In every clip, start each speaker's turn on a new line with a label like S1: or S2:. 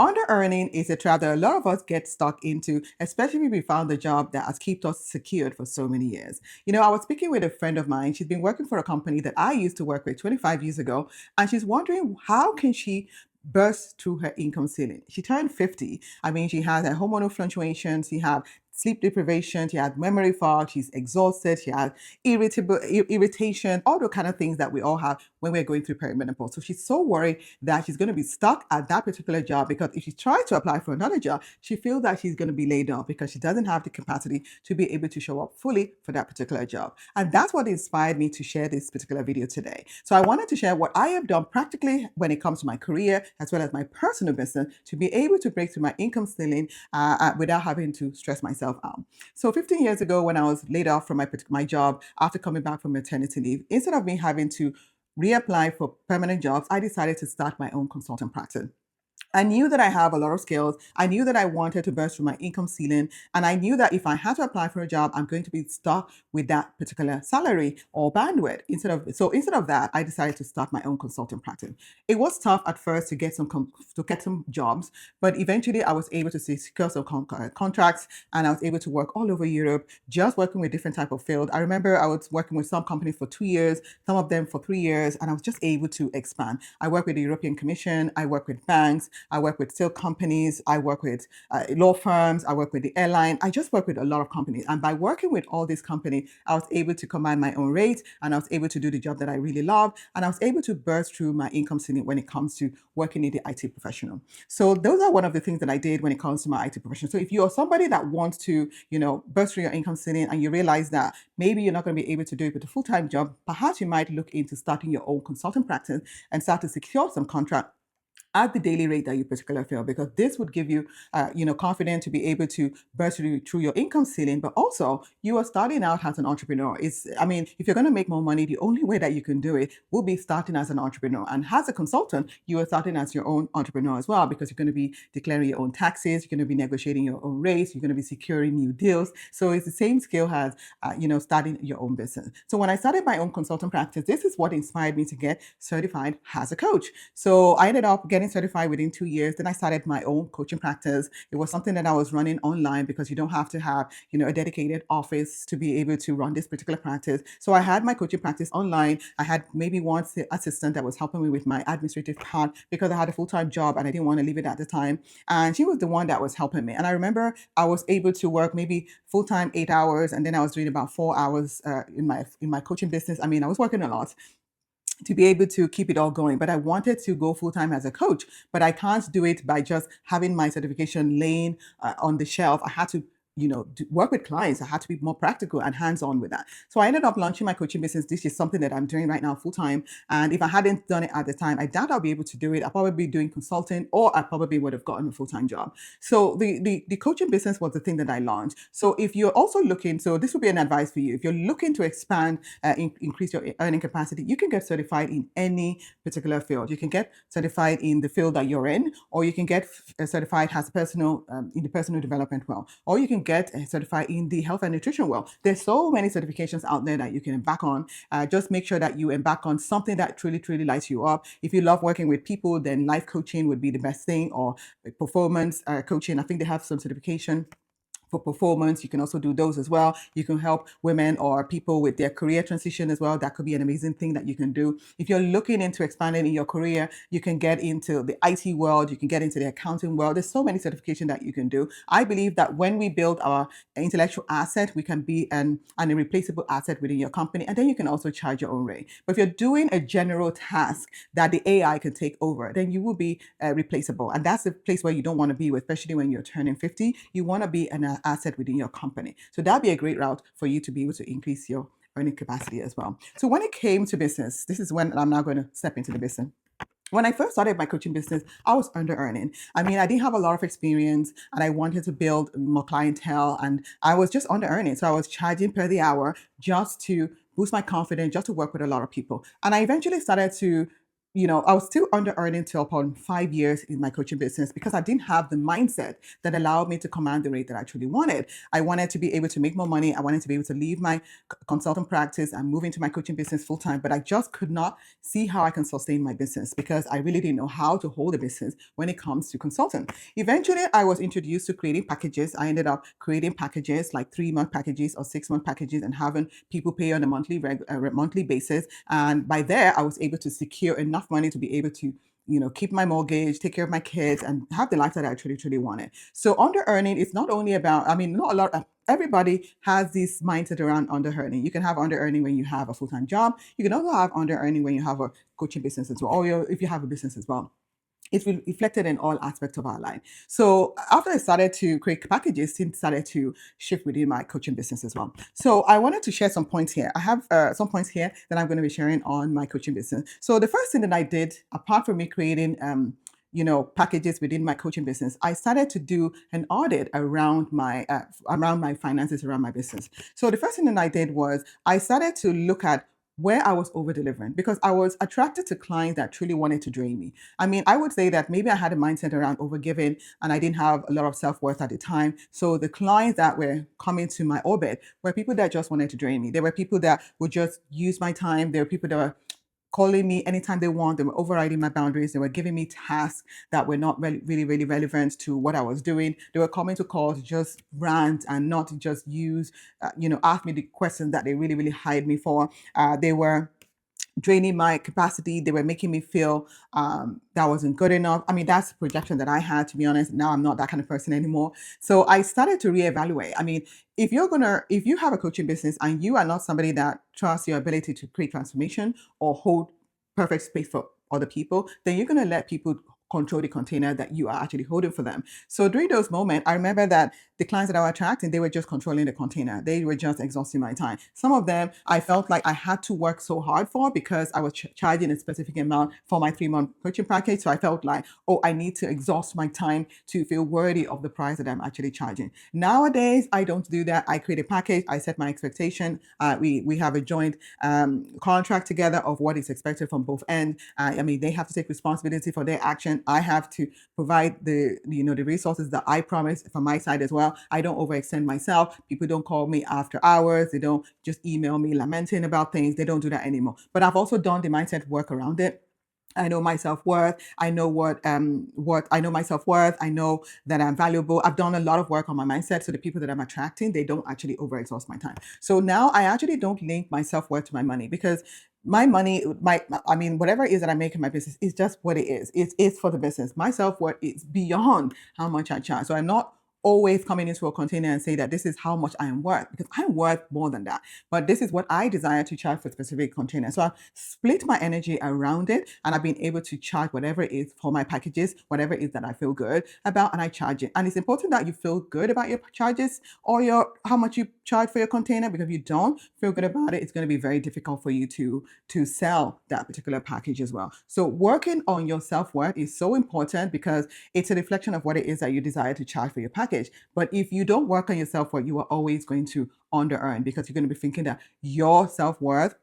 S1: Under earning is a trap that a lot of us get stuck into, especially if we found a job that has kept us secured for so many years. I was speaking with a friend of mine. She's been working for a company that I used to work with 25 years ago, and she's wondering how can she burst through her income ceiling. She turned 50. I mean, she has a hormonal fluctuations, she has sleep deprivation, she has memory fog, she's exhausted, she has irritation, all the kind of things that we all have when we're going through perimenopause. So she's so worried that she's going to be stuck at that particular job because if she tries to apply for another job, she feels that she's going to be laid off because she doesn't have the capacity to be able to show up fully for that particular job. And that's what inspired me to share this particular video today. So I wanted to share what I have done practically when it comes to my career as well as my personal business to be able to break through my income ceiling without having to stress myself out. So 15 years ago, when I was laid off from my job after coming back from maternity leave, instead of me having to reapply for permanent jobs, I decided to start my own consulting practice. I knew that I have a lot of skills. I knew that I wanted to burst through my income ceiling. And I knew that if I had to apply for a job, I'm going to be stuck with that particular salary or bandwidth. Instead of that, I decided to start my own consulting practice. It was tough at first to get some jobs, but eventually I was able to secure some contracts and I was able to work all over Europe, just working with different type of field. I remember I was working with some companies for 2 years, some of them for 3 years, and I was just able to expand. I work with the European Commission, I work with banks, I work with steel companies, I work with law firms, I work with the airline. I just work with a lot of companies. And by working with all these companies, I was able to command my own rate and I was able to do the job that I really love. And I was able to burst through my income ceiling when it comes to working in the IT professional. So those are one of the things that I did when it comes to my IT profession. So if you're somebody that wants to, burst through your income ceiling and you realize that maybe you're not going to be able to do it with a full-time job, perhaps you might look into starting your own consulting practice and start to secure some contract at the daily rate that you particularly feel, because this would give you, confidence to be able to burst through your income ceiling. But also, you are starting out as an entrepreneur. If you're going to make more money, the only way that you can do it will be starting as an entrepreneur. And as a consultant, you are starting as your own entrepreneur as well, because you're going to be declaring your own taxes, you're going to be negotiating your own rates, you're going to be securing new deals. So it's the same skill as, starting your own business. So when I started my own consultant practice, this is what inspired me to get certified as a coach. So I ended up getting certified within 2 years. Then I started my own coaching practice. It was something that I was running online because you don't have to have, a dedicated office to be able to run this particular practice. So I had my coaching practice online. I had maybe one assistant that was helping me with my administrative part because I had a full-time job and I didn't want to leave it at the time. And she was the one that was helping me. And I remember I was able to work maybe full-time 8 hours, and then I was doing about 4 hours in my coaching business. I was working a lot to be able to keep it all going. But I wanted to go full time as a coach, but I can't do it by just having my certification laying on the shelf. I had to work with clients. I had to be more practical and hands-on with that. So I ended up launching my coaching business. This is something that I'm doing right now full time. And if I hadn't done it at the time, I doubt I'll be able to do it. I'll probably be doing consulting, or I probably would have gotten a full-time job. So the coaching business was the thing that I launched. So if you're also looking, so this would be an advice for you. If you're looking to expand, increase your earning capacity, you can get certified in any particular field. You can get certified in the field that you're in, or you can get certified as in the personal development world, or you can get certified in the health and nutrition world. There's so many certifications out there that you can embark on. Just make sure that you embark on something that truly, truly lights you up. If you love working with people, then life coaching would be the best thing, or performance coaching. I think they have some certification for performance. You can also do those as well. You can help women or people with their career transition as well. That could be an amazing thing that you can do. If you're looking into expanding in your career, you can get into the IT world, you can get into the accounting world. There's so many certifications that you can do. I believe that when we build our intellectual asset, we can be an irreplaceable asset within your company, and then you can also charge your own rate. But if you're doing a general task that the AI can take over, then you will be replaceable. And that's the place where you don't want to be, especially when you're turning 50. You want to be an asset within your company. So that'd be a great route for you to be able to increase your earning capacity as well. So when it came to business, this is when I'm now going to step into the business. When I first started my coaching business, I was under earning. I didn't have a lot of experience and I wanted to build more clientele, and I was just under earning. So I was charging per the hour just to boost my confidence, just to work with a lot of people. And I eventually started to I was still under earning till upon 5 years in my coaching business because I didn't have the mindset that allowed me to command the rate that I truly wanted. I wanted to be able to make more money. I wanted to be able to leave my consultant practice and move into my coaching business full time, but I just could not see how I can sustain my business because I really didn't know how to hold a business when it comes to consulting. Eventually, I was introduced to creating packages. I ended up creating packages like 3-month packages or 6-month packages and having people pay on a monthly basis. And by there, I was able to secure enough money to be able to keep my mortgage, take care of my kids, and have the life that I truly, truly wanted. So under earning, it's not only about, I mean, not a lot of, everybody has this mindset around under earning. You can have under earning when you have a full-time job. You can also have under earning when you have a coaching business as well, or if you have a business as well. It's reflected in all aspects of our life. So after I started to create packages, things started to shift within my coaching business as well. So I wanted to share some points here. I have some points here that I'm going to be sharing on my coaching business. So the first thing that I did, apart from me creating packages within my coaching business, I started to do an audit around my finances, around my business. So the first thing that I did was I started to look at where I was over delivering because I was attracted to clients that truly wanted to drain me. I mean, I would say that maybe I had a mindset around overgiving and I didn't have a lot of self-worth at the time. So the clients that were coming to my orbit were people that just wanted to drain me. There were people that would just use my time. There were people that were calling me anytime they want. They were overriding my boundaries. They were giving me tasks that were not really relevant to what I was doing. They were coming to calls just rant and not just ask me the questions that they really hired me for. They were draining my capacity. They were making me feel that wasn't good enough. I mean, that's the projection that I had, to be honest. Now I'm not that kind of person anymore. So I started to reevaluate. I mean, if you have a coaching business and you are not somebody that trusts your ability to create transformation or hold perfect space for other people, then you're going to let people control the container that you are actually holding for them. So during those moments, I remember that the clients that I was attracting, they were just controlling the container. They were just exhausting my time. Some of them, I felt like I had to work so hard for because I was charging a specific amount for my 3-month coaching package. So I felt like, oh, I need to exhaust my time to feel worthy of the price that I'm actually charging. Nowadays, I don't do that. I create a package. I set my expectation. We have a joint contract together of what is expected from both ends. I mean, they have to take responsibility for their action. I have to provide the resources that I promise from my side as well. I don't overextend myself. People don't call me after hours. They don't just email me lamenting about things. They don't do that anymore. But I've also done the mindset work around it. I know my self-worth. I know what I know my self-worth. I know that I'm valuable. I've done a lot of work on my mindset. So the people that I'm attracting, they don't actually overexhaust my time. So now I actually don't link my self-worth to my money because my money, whatever it is that I make in my business is just what it is. It's for the business. My self-worth is beyond how much I charge. So I'm not always coming into a container and say that this is how much I am worth because I'm worth more than that. But this is what I desire to charge for specific container. So I've split my energy around it and I've been able to charge whatever it is for my packages, whatever it is that I feel good about, and I charge it. And it's important that you feel good about your charges or how much you charge for your container, because if you don't feel good about it, it's going to be very difficult for you to sell that particular package as well. So working on your self-worth is so important because it's a reflection of what it is that you desire to charge for your package. But if you don't work on your self-worth, you are always going to under earn because you're going to be thinking that your self-worth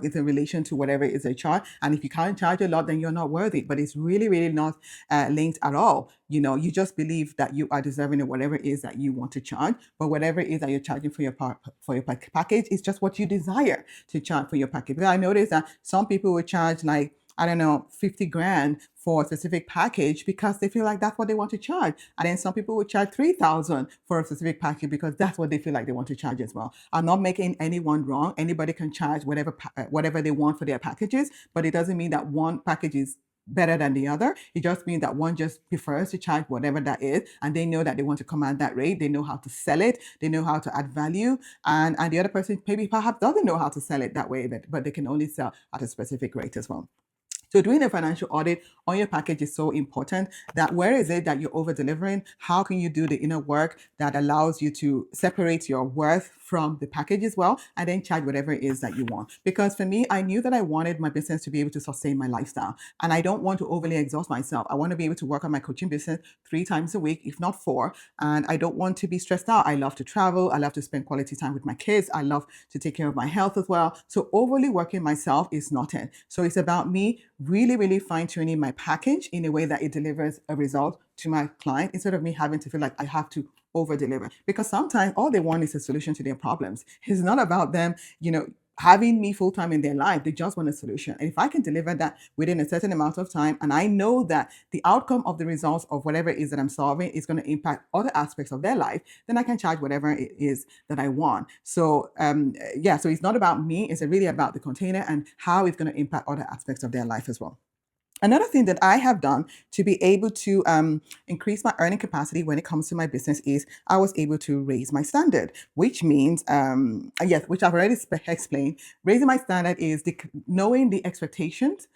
S1: is in relation to whatever is a charge. And if you can't charge a lot, then you're not worthy. But it's really not linked at all. You just believe that you are deserving of whatever it is that you want to charge. But whatever it is that you're charging for your package is just what you desire to charge for your package. Because I noticed that some people would charge like, I don't know, 50 grand for a specific package because they feel like that's what they want to charge. And then some people would charge 3,000 for a specific package because that's what they feel like they want to charge as well. I'm not making anyone wrong. Anybody can charge whatever they want for their packages, but it doesn't mean that one package is better than the other. It just means that one just prefers to charge whatever that is, and they know that they want to command that rate. They know how to sell it. They know how to add value, and the other person maybe perhaps doesn't know how to sell it that way, but they can only sell at a specific rate as well. So doing a financial audit on your package is so important. That where is it that you're over delivering? How can you do the inner work that allows you to separate your worth from the package as well, and then charge whatever it is that you want? Because for me, I knew that I wanted my business to be able to sustain my lifestyle, and I don't want to overly exhaust myself. I want to be able to work on my coaching business 3 times a week, if not four, and I don't want to be stressed out. I love to travel. I love to spend quality time with my kids. I love to take care of my health as well. So overly working myself is not it. So it's about me really, really fine tuning my package in a way that it delivers a result to my client instead of me having to feel like I have to over deliver, because sometimes all they want is a solution to their problems. It's not about them, having me full time in their life. They just want a solution. And if I can deliver that within a certain amount of time, and I know that the outcome of the results of whatever it is that I'm solving is going to impact other aspects of their life, then I can charge whatever it is that I want. So, yeah, so it's not about me, it's really about the container and how it's going to impact other aspects of their life as well. Another thing that I have done to be able to increase my earning capacity when it comes to my business is I was able to raise my standard, which means, yes, which I've already explained. Raising my standard is knowing the expectations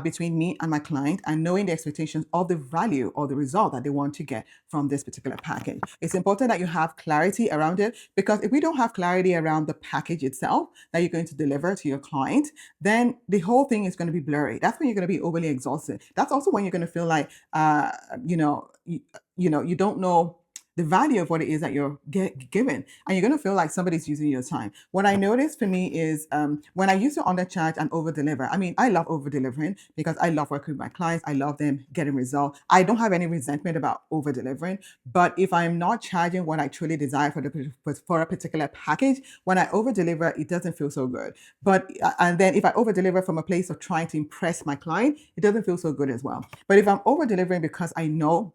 S1: between me and my client, and knowing the expectations of the value or the result that they want to get from this particular package. It's important that you have clarity around it, because if we don't have clarity around the package itself that you're going to deliver to your client, then the whole thing is going to be blurry. That's when you're going to be overly exhausted. That's also when you're going to feel like, you don't know the value of what it is that you're given, and you're going to feel like somebody's using your time. What I noticed for me is when I used to undercharge and over deliver. I mean, I love over delivering because I love working with my clients. I love them getting results. I don't have any resentment about over delivering, but if I'm not charging what I truly desire for a particular package, when I over deliver, it doesn't feel so good. But and then if I over deliver from a place of trying to impress my client, it doesn't feel so good as well. But if I'm over delivering because I know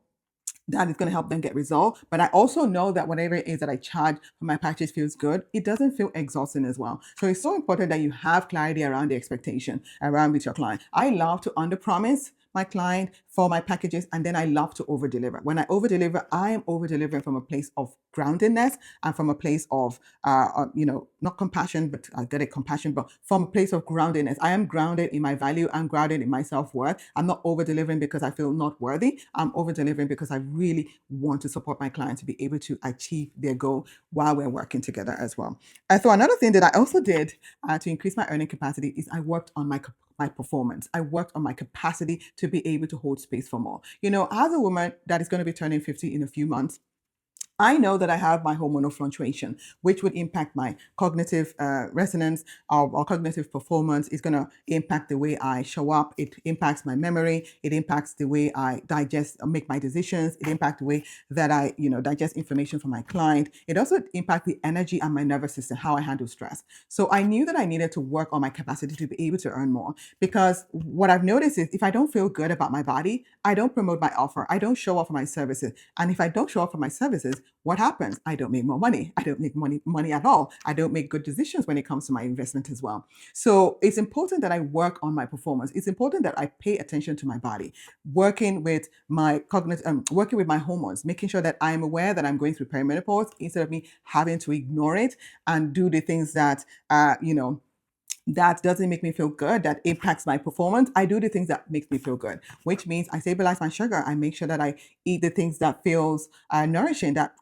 S1: that is going to help them get resolved, but I also know that whatever it is that I charge for my package feels good, it doesn't feel exhausting as well. So it's so important that you have clarity around the expectation around with your client. I love to under promise my client for my packages, and then I love to over deliver. When I over deliver, I am over delivering from a place of groundedness and from a place of not compassion, but I get it, compassion, but from a place of groundedness. I am grounded in my value. I'm grounded in my self-worth. I'm not over delivering because I feel not worthy. I'm over delivering because I really want to support my client to be able to achieve their goal while we're working together as well. So another thing that I also did to increase my earning capacity is I worked on my performance. I worked on my capacity to be able to hold space for more. As a woman that is going to be turning 50 in a few months, I know that I have my hormonal fluctuation, which would impact my cognitive resonance or cognitive performance. It's going to impact the way I show up. It impacts my memory. It impacts the way I digest, make my decisions. It impacts the way that I, digest information from my client. It also impacts the energy and my nervous system, how I handle stress. So I knew that I needed to work on my capacity to be able to earn more, because what I've noticed is if I don't feel good about my body, I don't promote my offer. I don't show up for my services. And if I don't show up for my services, what happens? I don't make more money. I don't make money at all. I don't make good decisions when it comes to my investment as well. So it's important that I work on my performance. It's important that I pay attention to my body, working with my working with my hormones, making sure that I'm aware that I'm going through perimenopause instead of me having to ignore it and do the things that that doesn't make me feel good, that impacts my performance. I do the things that makes me feel good, which means I stabilize my sugar. I make sure that I eat the things that feels nourishing, that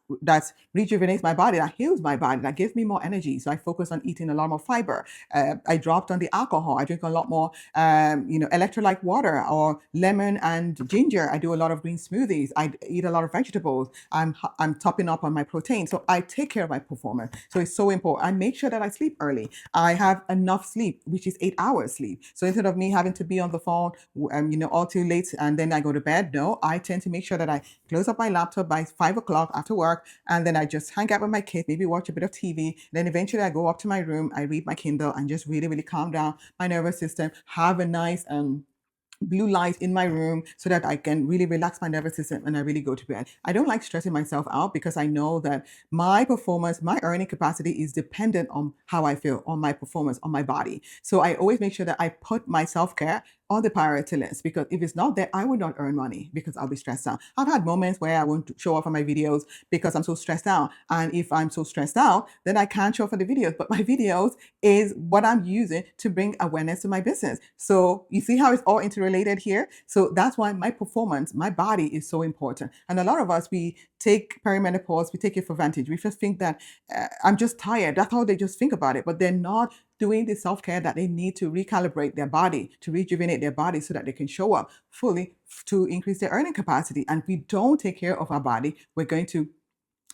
S1: rejuvenates my body, that heals my body, that gives me more energy. So I focus on eating a lot more fiber. I dropped on the alcohol. I drink a lot more, electrolyte water or lemon and ginger. I do a lot of green smoothies. I eat a lot of vegetables. I'm topping up on my protein. So I take care of my performance. So it's so important. I make sure that I sleep early. I have enough sleep, which is 8 hours sleep. So instead of me having to be on the phone, all too late and then I go to bed, no, I tend to make sure that I close up my laptop by 5 o'clock after work, and then I just hang out with my kids, maybe watch a bit of TV. Then eventually I go up to my room, I read my Kindle, and just really, really calm down my nervous system, have a nice blue light in my room so that I can really relax my nervous system and I really go to bed. I don't like stressing myself out because I know that my performance, my earning capacity is dependent on how I feel, on my performance, on my body. So I always make sure that I put my self-care on the priority list, because if it's not there, I would not earn money because I'll be stressed out. I've had moments where I won't show up on my videos because I'm so stressed out. And if I'm so stressed out, then I can't show up for the videos. But my videos is what I'm using to bring awareness to my business. So you see how it's all interrelated here? So that's why my performance, my body is so important. And a lot of us, we take perimenopause, we take it for granted. We just think that I'm just tired. That's how they just think about it. But they're not doing the self-care that they need to recalibrate their body, to rejuvenate their body so that they can show up fully to increase their earning capacity. And if we don't take care of our body, we're going to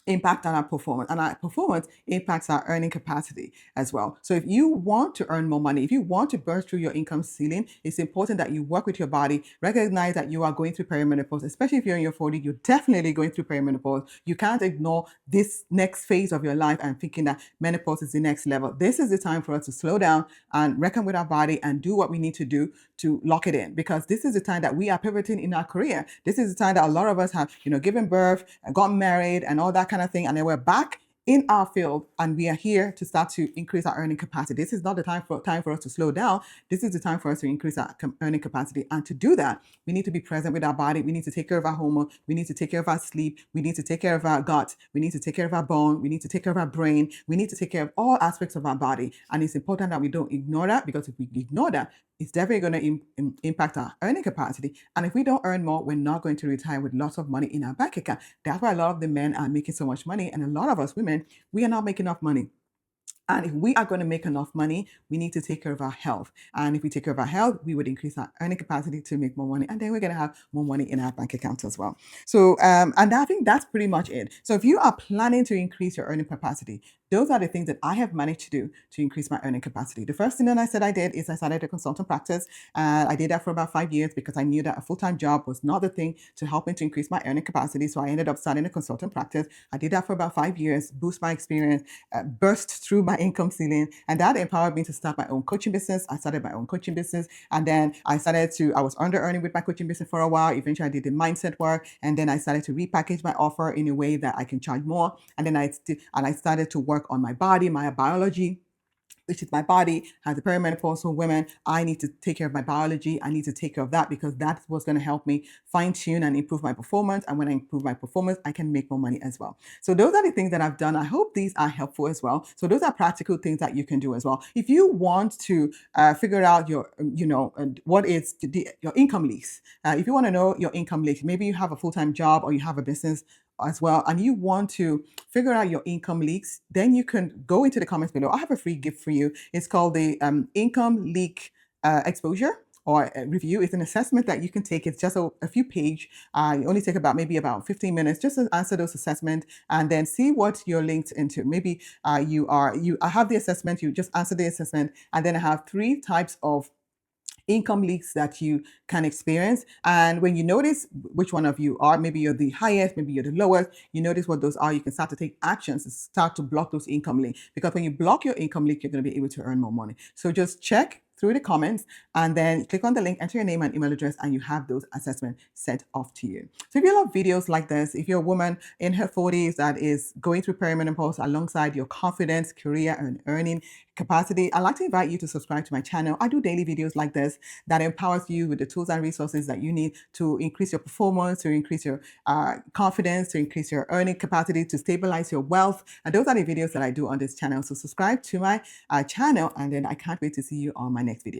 S1: impact on our performance, and our performance impacts our earning capacity as well. So if you want to earn more money, if you want to burst through your income ceiling, it's important that you work with your body, recognize that you are going through perimenopause, especially if you're in your 40s, you're definitely going through perimenopause. You can't ignore this next phase of your life and thinking that menopause is the next level. This is the time for us to slow down and reckon with our body and do what we need to do to lock it in, because this is the time that we are pivoting in our career. This is the time that a lot of us have, given birth, gotten married and all that kind of thing, and then we're back in our field and we are here to start to increase our earning capacity. This is not the time for us to slow down. This is the time for us to increase our earning capacity. And to do that, we need to be present with our body. We need to take care of our hormone. We need to take care of our sleep. We need to take care of our gut. We need to take care of our bone. We need to take care of our brain. We need to take care of all aspects of our body. And it's important that we don't ignore that, because if we ignore that, it's definitely going to impact our earning capacity. And if we don't earn more, we're not going to retire with lots of money in our bank account. That's why a lot of the men are making so much money. And a lot of us women, we are not making enough money. And if we are going to make enough money, we need to take care of our health. And if we take care of our health, we would increase our earning capacity to make more money. And then we're going to have more money in our bank account as well. So, and I think that's pretty much it. So if you are planning to increase your earning capacity, those are the things that I have managed to do to increase my earning capacity. The first thing that I said I did is I started a consultant practice. I did that for about 5 years because I knew that a full-time job was not the thing to help me to increase my earning capacity. So I ended up starting a consultant practice. I did that for about 5 years, boost my experience, burst through my income ceiling, and that empowered me to start my own coaching business. I started my own coaching business, and then I was under earning with my coaching business for a while. Eventually, I did the mindset work, and then I started to repackage my offer in a way that I can charge more. And then I started to work on my body, my biology, which is my body. As a perimenopausal woman, I need to take care of my biology. I need to take care of that because that's what's going to help me fine tune and improve my performance. And when I improve my performance, I can make more money as well. So those are the things that I've done. I hope these are helpful as well. So those are practical things that you can do as well. If you want to figure out what is your income leaks, if you want to know your income leaks, maybe you have a full-time job or you have a business as well, and you want to figure out your income leaks, then you can go into the comments below. I have a free gift for you. It's called the income leak exposure or review. It's an assessment that you can take. It's just a few page. You only take about 15 minutes just to answer those assessments and then see what you're linked into. Maybe I have the assessment, you just answer the assessment, and then I have 3 types of income leaks that you can experience. And when you notice which one of you are, maybe you're the highest, maybe you're the lowest, you notice what those are, you can start to take actions to start to block those income leaks. Because when you block your income leak, you're going to be able to earn more money. So just check through the comments and then click on the link, enter your name and email address, and you have those assessments sent off to you. So if you love videos like this, if you're a woman in her 40s that is going through perimenopause alongside your confidence, career, and earning capacity, I'd like to invite you to subscribe to my channel. I do daily videos like this that empowers you with the tools and resources that you need to increase your performance, to increase your confidence, to increase your earning capacity, to stabilize your wealth. And those are the videos that I do on this channel. So subscribe to my channel, and then I can't wait to see you on my next video.